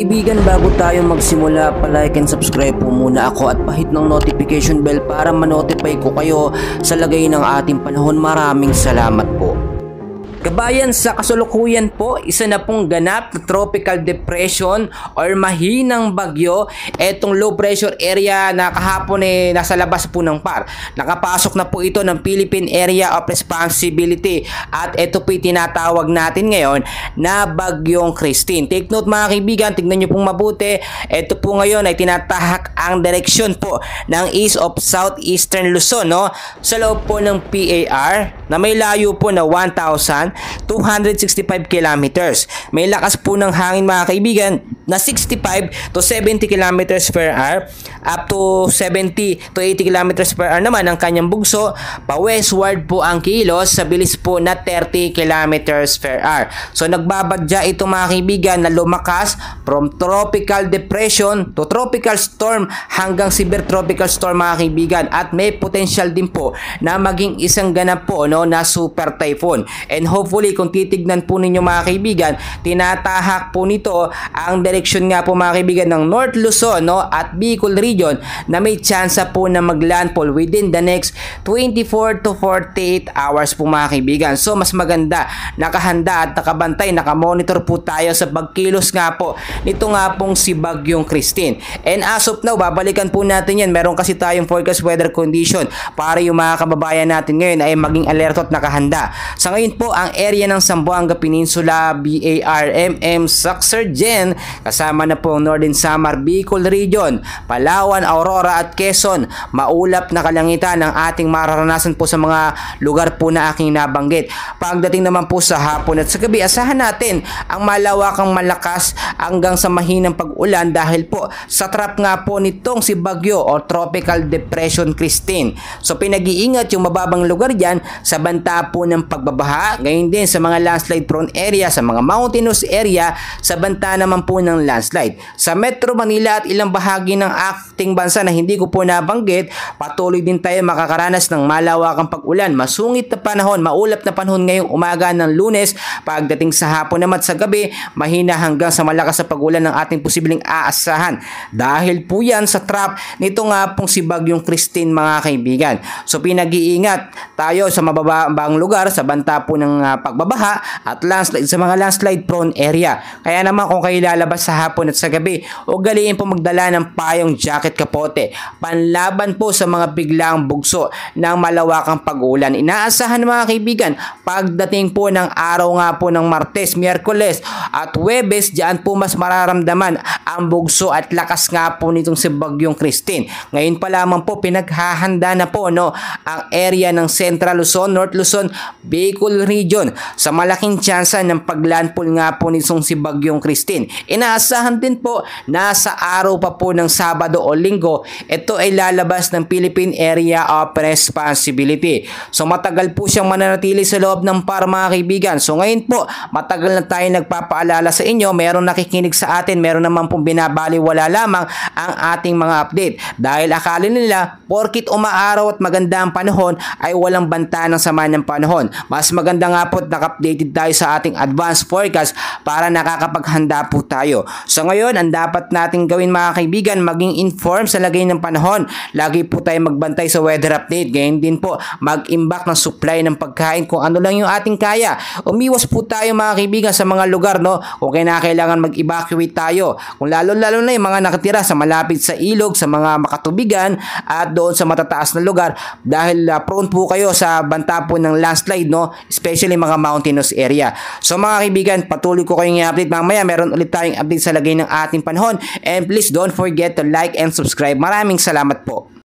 Kaibigan, bago tayo magsimula, pa-like and subscribe po muna ako at pahit ng notification bell para ma-notify ko kayo sa lagay ng ating panahon. Maraming salamat po. Kabayan, sa kasalukuyan po, isa na pong ganap na tropical depression or mahinang bagyo. Etong low pressure area na kahapon nasa labas po ng PAR. Nakapasok na po ito ng Philippine Area of Responsibility at ito po tinatawag natin ngayon na Bagyong Christine. Take note mga kaibigan, tignan nyo pong mabuti. Ito po ngayon ay tinatahak ang direksyon po ng east of southeastern Luzon, no? Sa loob po ng PAR na may layo po na 1,265 kilometers. May lakas po ng hangin mga kaibigan na 65 to 70 kilometers per hour, up to 70 to 80 kilometers per hour naman ang kanyang bugso. Pa westward po ang kilos sa bilis po na 30 kilometers per hour. So nagbabadya ito mga kaibigan na lumakas from tropical depression to tropical storm hanggang severe tropical storm mga kaibigan, at may potential din po na maging isang ganap po, no, na super typhoon. And hopefully kung titignan po ninyo mga kaibigan, tinatahak po nito ang direksyon nga po mga kaibigan ng North Luzon, no, at Bicol region na may tsansa po na maglandfall within the next 24 to 48 hours po mga kaibigan. So mas maganda nakahanda at nakabantay, nakamonitor po tayo sa pagkilos nga po nito nga pong si Bagyong Christine. And as of now, babalikan po natin yan. Meron kasi tayong forecast weather condition para yung mga kababayan natin ngayon ay maging alerto at nakahanda. Sa ngayon po, ang area ng Zamboanga Peninsula, BARMM, Saxargen, kasama na po ang Northern Samar, Bicol region, Palawan, Aurora at Quezon, maulap na kalangitan ang ating mararanasan po sa mga lugar po na aking nabanggit. Pagdating naman po sa hapon at sa gabi, asahan natin ang malawakang malakas hanggang sa mahinang pag-ulan dahil po sa trap nga po nitong si Bagyo o Tropical Depression Christine. So pinag-iingat yung mababang lugar dyan sa banta po ng pagbabaha, ngayon din sa mga landslide prone area, sa mga mountainous area, sa banta naman po ng landslide. Sa Metro Manila at ilang bahagi ng ating bansa na hindi ko po nabanggit, patuloy din tayo makakaranas ng malawakang pag-ulan. Masungit na panahon, maulap na panahon ngayong umaga ng Lunes. Pagdating sa hapon naman at sa gabi, mahina hanggang sa malakas sa pag-ulan ng ating posibleng aasahan. Dahil po yan sa trap nito nga pong si Bagyong Christine mga kaibigan. So pinag-iingat tayo sa mababang lugar sa banta po ng pagbabaha at landslide, sa mga landslide prone area. Kaya naman kung kayo lalabas sa hapon at sa gabi, ugaliin po magdala ng payong jacket kapote panlaban po sa mga biglang bugso ng malawakang pag-ulan. Inaasahan mga kaibigan, pagdating po ng araw nga po ng Martes, Miyerkules at Huwebes, diyan po mas mararamdaman ang bugso at lakas nga po nitong si Bagyong Christine. Ngayon pa lamang po pinaghahanda na po, no, ang area ng Central Luzon, North Luzon, Bicol region sa malaking tsansa ng paglandfall nga po nitong si Bagyong Christine. Inaasahan din po na sa araw pa po ng Sabado o Linggo, ito ay lalabas ng Philippine Area of Responsibility. So matagal po siyang mananatili sa loob ng PAR mga kaibigan. So ngayon po, matagal na tayo nagpapaalala sa inyo, meron nakikinig sa atin, meron naman pong binabaliwala lamang ang ating mga update. Dahil akala nila, porkit umaaraw at maganda ang panahon, ay walang banta ng sama ng panahon. Mas maganda nga po naka-updated tayo sa ating advanced forecast para nakakapaghanda po tayo. So ngayon, ang dapat nating gawin mga kaibigan, maging informed sa lagay ng panahon. Lagi po tayo magbantay sa weather update. Ganyan din po, mag-imbak ng supply ng pagkain kung ano lang yung ating kaya. Umiwas po tayo mga kaibigan sa mga lugar, no, kung kailangan mag-evacuate tayo. Kung lalo na yung mga nakatira sa malapit sa ilog, sa mga makatubigan at doon sa matataas na lugar, dahil prone po kayo sa banta po ng landslide, no, especially mga mountainous area. So mga kaibigan, patuloy ko kayong i-update. Mamaya meron ulit tayong update sa lagay ng ating panahon, and please don't forget to like and subscribe. Maraming salamat po.